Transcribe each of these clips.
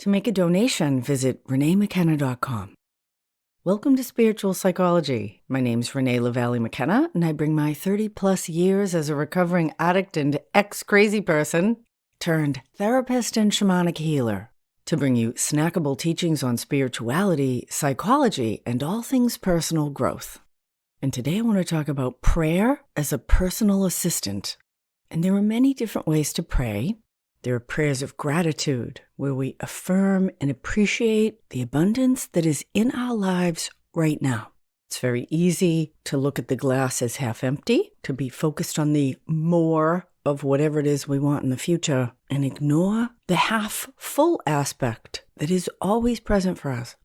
To make a donation, visit reneemckenna.com. Welcome to Spiritual Psychology. My name's Renee McKenna, and I bring my 30-plus years as a recovering addict and ex-crazy person turned therapist and shamanic healer to bring you snackable teachings on spirituality, psychology, and all things personal growth. And today I want to talk about prayer as a personal assistant. And there are many different ways to pray. There are prayers of gratitude, where we affirm and appreciate the abundance that is in our lives right now. It's very easy to look at the glass as half empty, to be focused on the more of whatever it is we want in the future, and ignore the half full aspect that is always present for us.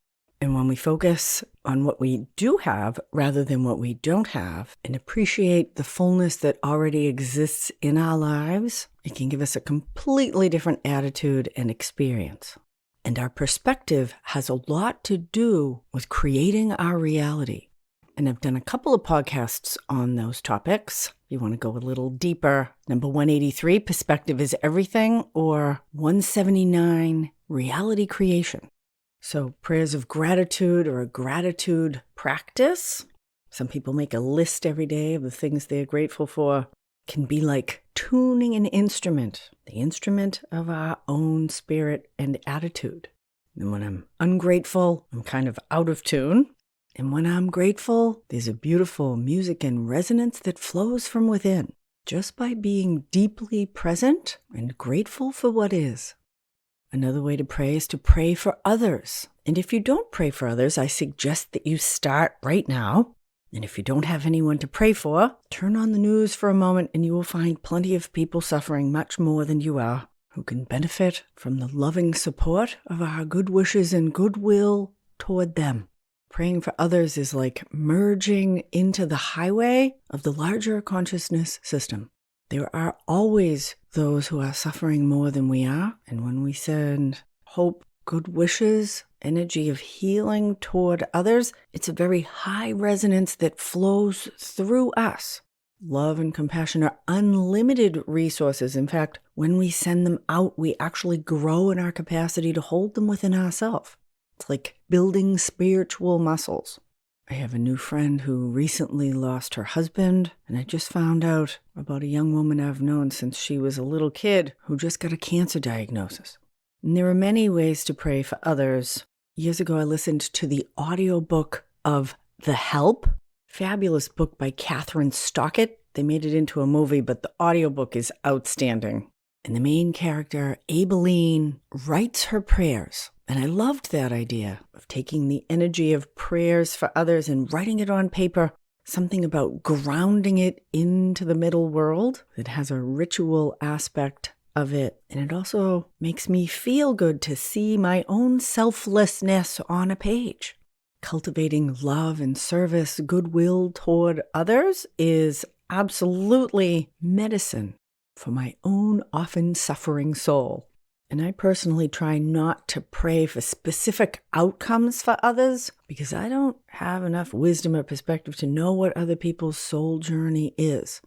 And when we focus on what we do have rather than what we don't have, and appreciate the fullness that already exists in our lives, it can give us a completely different attitude and experience. And our perspective has a lot to do with creating our reality. And I've done a couple of podcasts on those topics. If you want to go a little deeper, number 183, Perspective is Everything, or 179, Reality Creation. So prayers of gratitude or a gratitude practice. Some people make a list every day of the things they're grateful for. Can be like tuning an instrument, the instrument of our own spirit and attitude. And when I'm ungrateful, I'm kind of out of tune. And when I'm grateful, there's a beautiful music and resonance that flows from within, just by being deeply present and grateful for what is. Another way to pray is to pray for others. And if you don't pray for others, I suggest that you start right now. And if you don't have anyone to pray for, turn on the news for a moment and you will find plenty of people suffering much more than you are, who can benefit from the loving support of our good wishes and goodwill toward them. Praying for others is like merging into the highway of the larger consciousness system. There are always those who are suffering more than we are, and when we send hope, good wishes, energy of healing toward others, it's a very high resonance that flows through us. Love and compassion are unlimited resources. In fact, when we send them out, we actually grow in our capacity to hold them within ourselves. It's like building spiritual muscles. I have a new friend who recently lost her husband, and I just found out about a young woman I've known since she was a little kid who just got a cancer diagnosis. And there are many ways to pray for others. Years ago, I listened to the audiobook of The Help, fabulous book by Catherine Stockett. They made it into a movie, but the audiobook is outstanding. And the main character, Abeline, writes her prayers. And I loved that idea of taking the energy of prayers for others and writing it on paper, something about grounding it into the middle world that has a ritual aspect of it. And it also makes me feel good to see my own selflessness on a page. Cultivating love and service, goodwill toward others is absolutely medicine for my own often suffering soul. And I personally try not to pray for specific outcomes for others because I don't have enough wisdom or perspective to know what other people's soul journey is.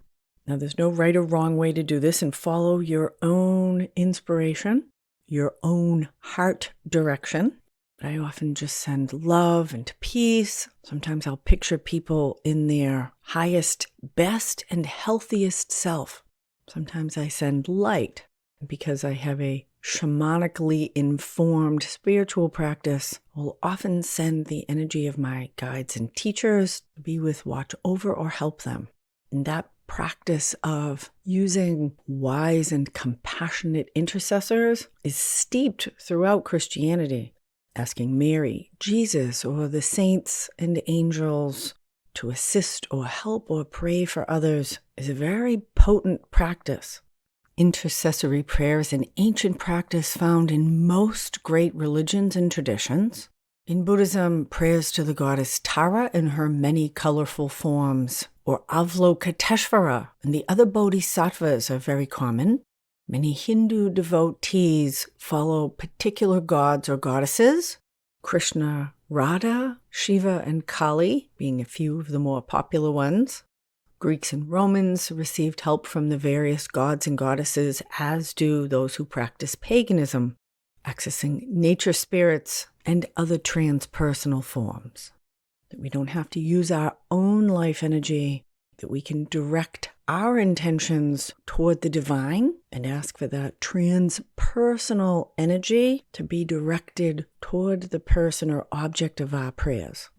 Now, there's no right or wrong way to do this, and follow your own inspiration, your own heart direction. I often just send love and peace. Sometimes I'll picture people in their highest, best, and healthiest self. Sometimes I send light. Because I have a shamanically informed spiritual practice, I'll often send the energy of my guides and teachers to be with, watch over, or help them. And that practice of using wise and compassionate intercessors is steeped throughout Christianity. Asking Mary, Jesus, or the saints and angels to assist or help or pray for others is a very potent practice. Intercessory prayer is an ancient practice found in most great religions and traditions. In Buddhism, prayers to the goddess Tara in her many colorful forms, or Avalokiteshvara and the other bodhisattvas are very common. Many Hindu devotees follow particular gods or goddesses, Krishna, Radha, Shiva, and Kali being a few of the more popular ones. Greeks and Romans received help from the various gods and goddesses, as do those who practice paganism. accessing nature spirits and other transpersonal forms. That we don't have to use our own life energy, that we can direct our intentions toward the divine and ask for that transpersonal energy to be directed toward the person or object of our prayers.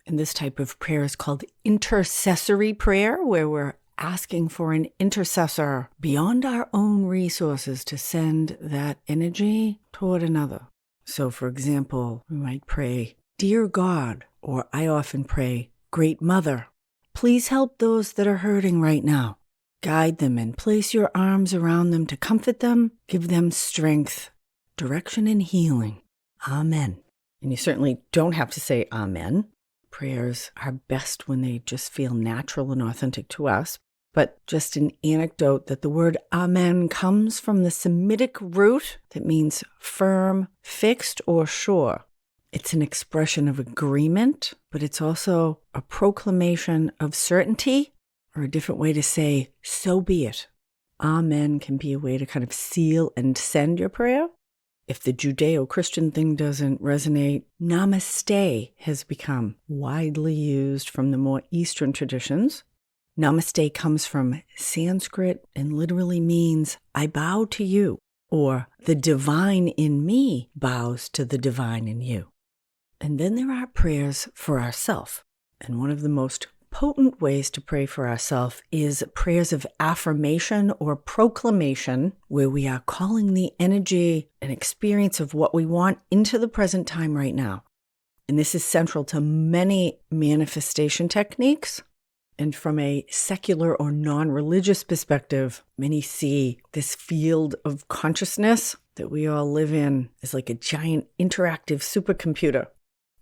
And this type of prayer is called intercessory prayer, where we're asking for an intercessor beyond our own resources to send that energy toward another. So, for example, we might pray, "Dear God," or I often pray, "Great Mother, please help those that are hurting right now. Guide them and place your arms around them to comfort them, give them strength, direction, and healing. Amen." And you certainly don't have to say amen. Prayers are best when they just feel natural and authentic to us. But just an anecdote that the word amen comes from the Semitic root that means firm, fixed, or sure. It's an expression of agreement, but it's also a proclamation of certainty, or a different way to say, so be it. Amen can be a way to kind of seal and send your prayer. If the Judeo-Christian thing doesn't resonate, namaste has become widely used from the more Eastern traditions. Namaste comes from Sanskrit and literally means, I bow to you, or the divine in me bows to the divine in you. And then there are prayers for ourselves. And one of the most potent ways to pray for ourselves is prayers of affirmation or proclamation, where we are calling the energy and experience of what we want into the present time right now. And this is central to many manifestation techniques. And from a secular or non-religious perspective, many see this field of consciousness that we all live in as like a giant interactive supercomputer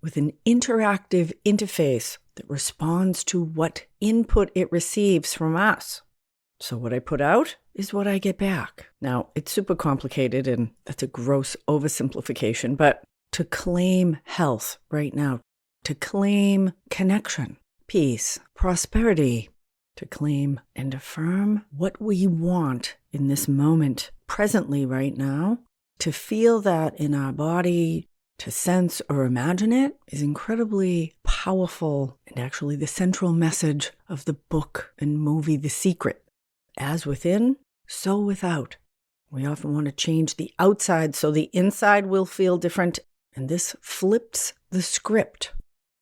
with an interactive interface that responds to what input it receives from us. So what I put out is what I get back. Now, it's super complicated, and that's a gross oversimplification, but to claim health right now, to claim connection, peace, prosperity, to claim and affirm what we want in this moment, presently right now, to feel that in our body, to sense or imagine it, is incredibly powerful and actually the central message of the book and movie The Secret. As within, so without. We often want to change the outside so the inside will feel different, and this flips the script.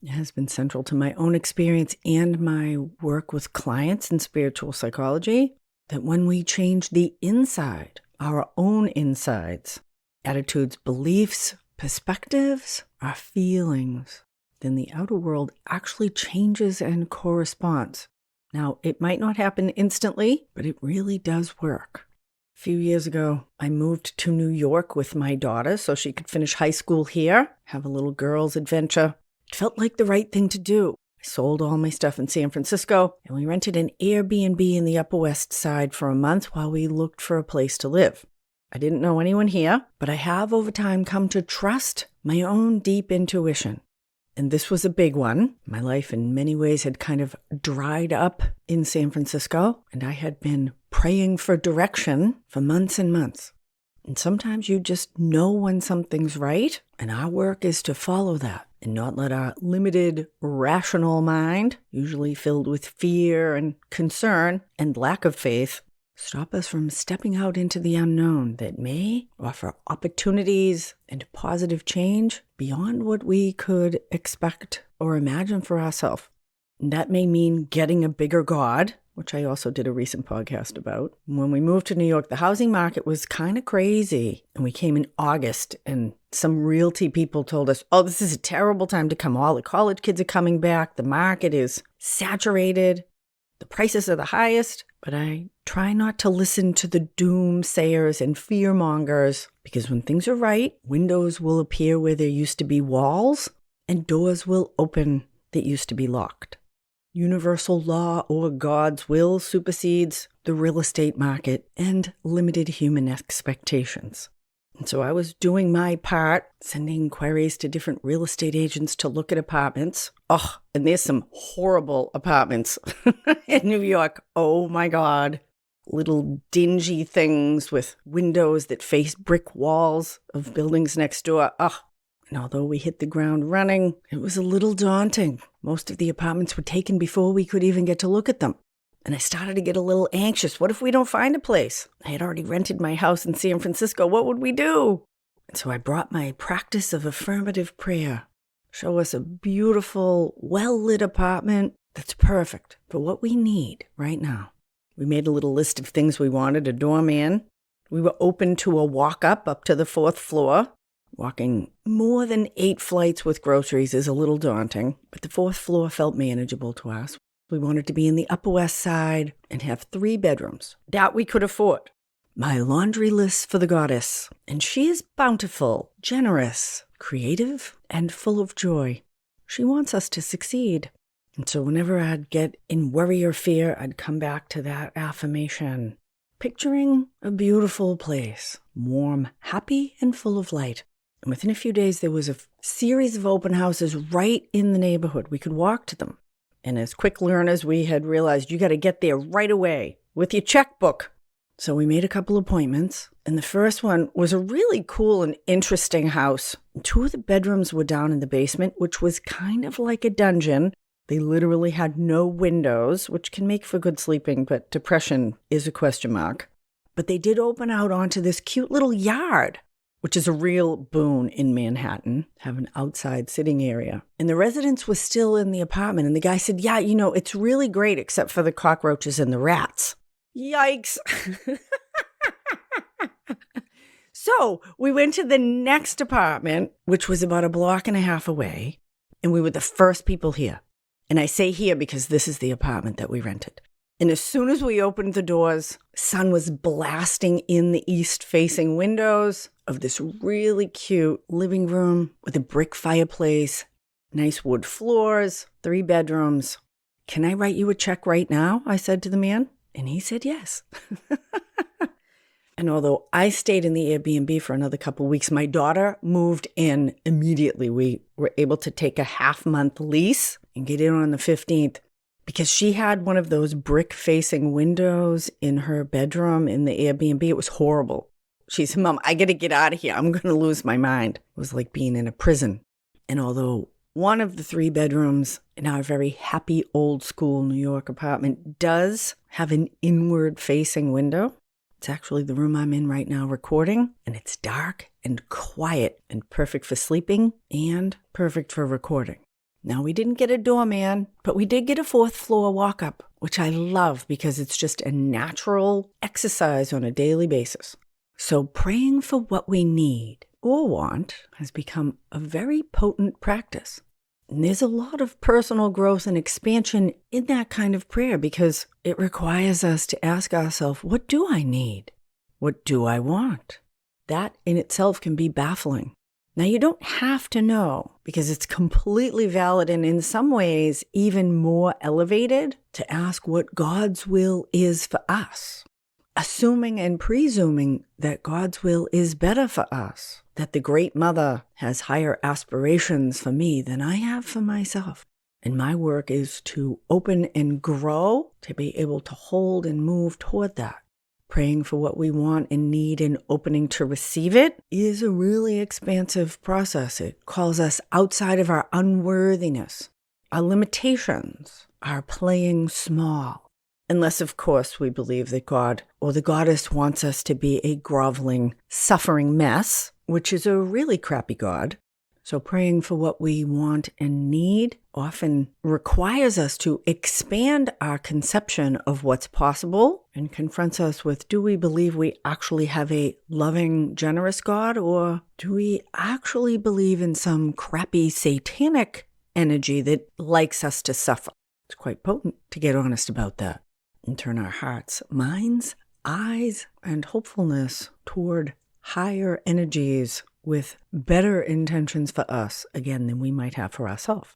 It has been central to my own experience and my work with clients in spiritual psychology, that when we change the inside, our own insides, attitudes, beliefs, perspectives, our feelings, then the outer world actually changes and corresponds. Now, it might not happen instantly, but it really does work. A few years ago, I moved to New York with my daughter so she could finish high school here, have a little girl's adventure. It felt like the right thing to do. I sold all my stuff in San Francisco, and we rented an Airbnb in the Upper West Side for a month while we looked for a place to live. I didn't know anyone here, but I have over time come to trust my own deep intuition. And this was a big one. My life in many ways had kind of dried up in San Francisco, and I had been praying for direction for months and months. And sometimes you just know when something's right, and our work is to follow that and not let our limited, rational mind, usually filled with fear and concern and lack of faith, stop us from stepping out into the unknown that may offer opportunities and positive change beyond what we could expect or imagine for ourselves. And that may mean getting a bigger God, which I also did a recent podcast about. When we moved to New York, the housing market was kind of crazy. And we came in August, and some realty people told us, oh, this is a terrible time to come. All the college kids are coming back. The market is saturated. The prices are the highest. But I try not to listen to the doomsayers and fearmongers, because when things are right, windows will appear where there used to be walls, and doors will open that used to be locked. Universal law or God's will supersedes the real estate market and limited human expectations. And so I was doing my part, sending inquiries to different real estate agents to look at apartments. Oh, and there's some horrible apartments in New York. Oh my God. little dingy things with windows that face brick walls of buildings next door. And although we hit the ground running, it was a little daunting. Most of the apartments were taken before we could even get to look at them. And I started to get a little anxious. What if we don't find a place? I had already rented my house in San Francisco. What would we do? And so I brought my practice of affirmative prayer. Show us a beautiful, well-lit apartment that's perfect for what we need right now. We made a little list of things we wanted: a doorman. We were open to a walk-up to the 4th floor. Walking more than 8 flights with groceries is a little daunting, but the 4th floor felt manageable to us. We wanted to be in the Upper West Side and have 3 bedrooms. That we could afford. My laundry list for the goddess, and she is bountiful, generous, creative, and full of joy. She wants us to succeed. And so whenever I'd get in worry or fear, I'd come back to that affirmation, picturing a beautiful place, warm, happy, and full of light. And within a few days, there was a series of open houses right in the neighborhood. We could walk to them. And as quick learners, we had realized you got to get there right away with your checkbook. So we made a couple appointments. And the first one was a really cool and interesting house. 2 of the bedrooms were down in the basement, which was kind of like a dungeon. They literally had no windows, which can make for good sleeping, but depression is a question mark. But they did open out onto this cute little yard, which is a real boon in Manhattan, have an outside sitting area. And the residents were still in the apartment, and the guy said, yeah, it's really great except for the cockroaches and the rats. Yikes. So we went to the next apartment, which was about a block and a half away, and we were the first people here. And I say here because this is the apartment that we rented. And as soon as we opened the doors, sun was blasting in the east-facing windows of this really cute living room with a brick fireplace, nice wood floors, 3 bedrooms. Can I write you a check right now? I said to the man. And he said yes. And although I stayed in the Airbnb for another couple of weeks, my daughter moved in immediately. We were able to take a half-month lease and get in on the 15th because she had one of those brick-facing windows in her bedroom in the Airbnb. It was horrible. She said, Mom, I got to get out of here. I'm going to lose my mind. It was like being in a prison. And although one of the 3 bedrooms in our very happy old-school New York apartment does have an inward-facing window, it's actually the room I'm in right now recording, and it's dark and quiet and perfect for sleeping and perfect for recording. Now, we didn't get a doorman, but we did get a 4th floor walk-up, which I love because it's just a natural exercise on a daily basis. So praying for what we need or want has become a very potent practice. And there's a lot of personal growth and expansion in that kind of prayer because it requires us to ask ourselves, what do I need? What do I want? That in itself can be baffling. Now, you don't have to know because it's completely valid and in some ways even more elevated to ask what God's will is for us, assuming and presuming that God's will is better for us, that the Great Mother has higher aspirations for me than I have for myself. And my work is to open and grow, to be able to hold and move toward that. Praying for what we want and need and opening to receive it is a really expansive process. It calls us outside of our unworthiness, our limitations, our playing small. Unless, of course, we believe that God or the goddess wants us to be a groveling, suffering mess, which is a really crappy God. So praying for what we want and need often requires us to expand our conception of what's possible and confronts us with, do we believe we actually have a loving, generous God, or do we actually believe in some crappy satanic energy that likes us to suffer? It's quite potent to get honest about that and turn our hearts, minds, eyes, and hopefulness toward higher energies with better intentions for us, again, than we might have for ourselves.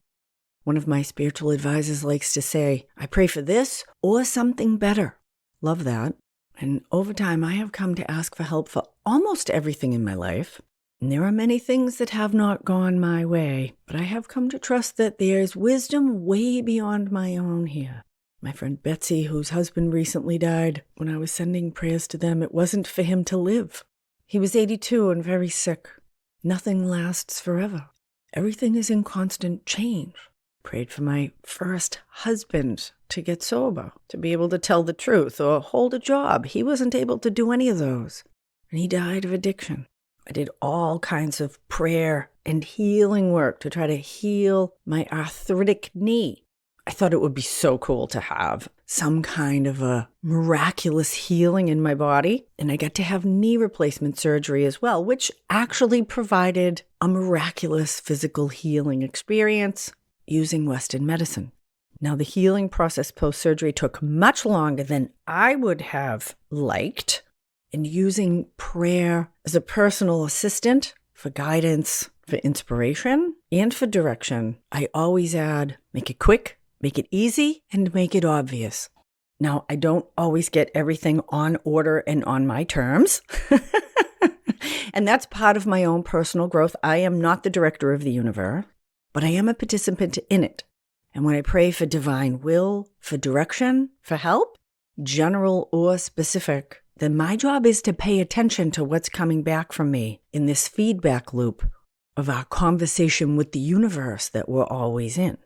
One of my spiritual advisors likes to say, I pray for this or something better. Love that. And over time, I have come to ask for help for almost everything in my life. And there are many things that have not gone my way, but I have come to trust that there's wisdom way beyond my own here. My friend Betsy, whose husband recently died, when I was sending prayers to them, it wasn't for him to live. He was 82 and very sick. Nothing lasts forever. Everything is in constant change. Prayed for my first husband to get sober, to be able to tell the truth or hold a job. He wasn't able to do any of those. And he died of addiction. I did all kinds of prayer and healing work to try to heal my arthritic knee. I thought it would be so cool to have some kind of a miraculous healing in my body. And I got to have knee replacement surgery as well, which actually provided a miraculous physical healing experience using Western medicine. Now, the healing process post-surgery took much longer than I would have liked. And using prayer as a personal assistant for guidance, for inspiration, and for direction, I always add, make it quick, make it easy, and make it obvious. Now, I don't always get everything on order and on my terms. And that's part of my own personal growth. I am not the director of the universe, but I am a participant in it. And when I pray for divine will, for direction, for help, general or specific, then my job is to pay attention to what's coming back from me in this feedback loop of our conversation with the universe that we're always in.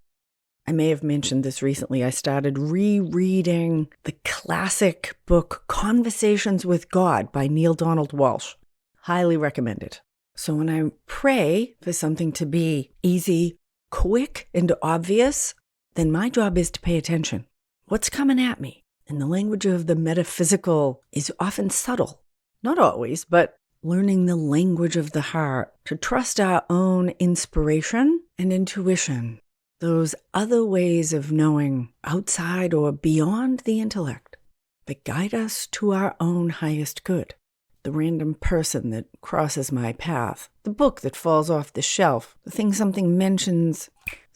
I may have mentioned this recently. I started rereading the classic book Conversations with God by Neale Donald Walsch. Highly recommended. So when I pray for something to be easy, quick, and obvious, then my job is to pay attention. What's coming at me? And the language of the metaphysical is often subtle. Not always, but learning the language of the heart to trust our own inspiration and intuition. Those other ways of knowing outside or beyond the intellect that guide us to our own highest good. The random person that crosses my path, the book that falls off the shelf, the thing something mentioned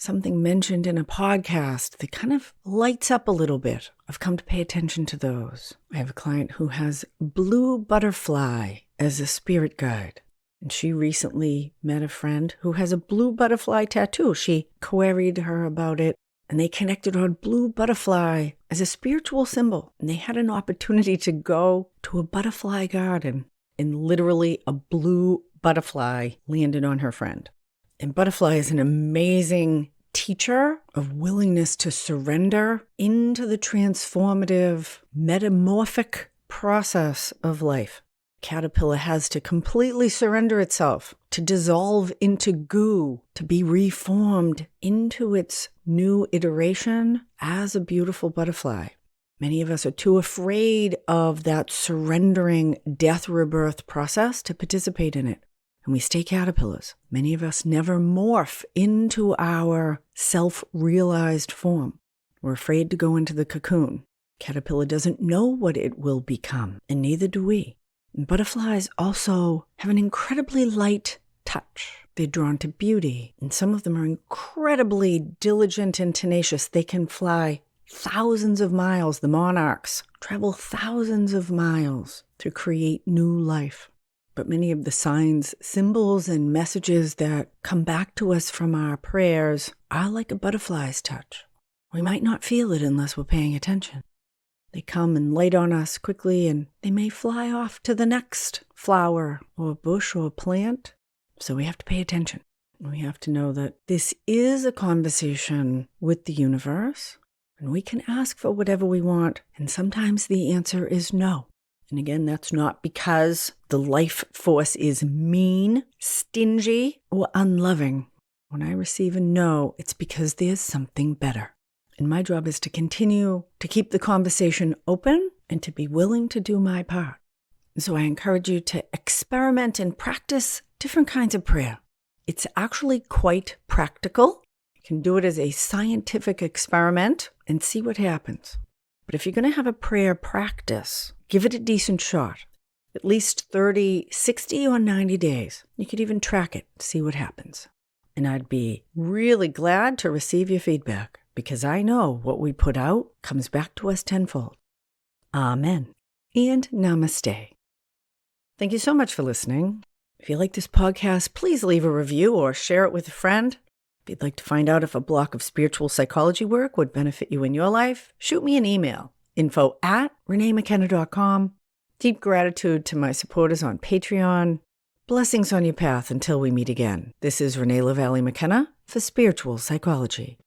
in a podcast that kind of lights up a little bit. I've come to pay attention to those. I have a client who has blue butterfly as a spirit guide. And she recently met a friend who has a blue butterfly tattoo. She queried her about it, and they connected on blue butterfly as a spiritual symbol. And they had an opportunity to go to a butterfly garden, and literally a blue butterfly landed on her friend. And butterfly is an amazing teacher of willingness to surrender into the transformative, metamorphic process of life. Caterpillar has to completely surrender itself, to dissolve into goo, to be reformed into its new iteration as a beautiful butterfly. Many of us are too afraid of that surrendering death rebirth process to participate in it. And we stay caterpillars. Many of us never morph into our self-realized form. We're afraid to go into the cocoon. Caterpillar doesn't know what it will become, and neither do we. And butterflies also have an incredibly light touch. They're drawn to beauty, and some of them are incredibly diligent and tenacious. They can fly thousands of miles. The monarchs travel thousands of miles to create new life. But many of the signs, symbols, and messages that come back to us from our prayers are like a butterfly's touch. We might not feel it unless we're paying attention. They come and light on us quickly, and they may fly off to the next flower or bush or plant. So we have to pay attention. We have to know that this is a conversation with the universe, and we can ask for whatever we want, and sometimes the answer is no. And again, that's not because the life force is mean, stingy, or unloving. When I receive a no, it's because there's something better. And my job is to continue to keep the conversation open and to be willing to do my part. And so I encourage you to experiment and practice different kinds of prayer. It's actually quite practical. You can do it as a scientific experiment and see what happens. But if you're going to have a prayer practice, give it a decent shot. At least 30, 60, or 90 days. You could even track it, see what happens. And I'd be really glad to receive your feedback, because I know what we put out comes back to us tenfold. Amen. And namaste. Thank you so much for listening. If you like this podcast, please leave a review or share it with a friend. If you'd like to find out if a block of spiritual psychology work would benefit you in your life, shoot me an email, info@reneemckenna.com. Deep gratitude to my supporters on Patreon. Blessings on your path until we meet again. This is Renee McKenna for Spiritual Psychology.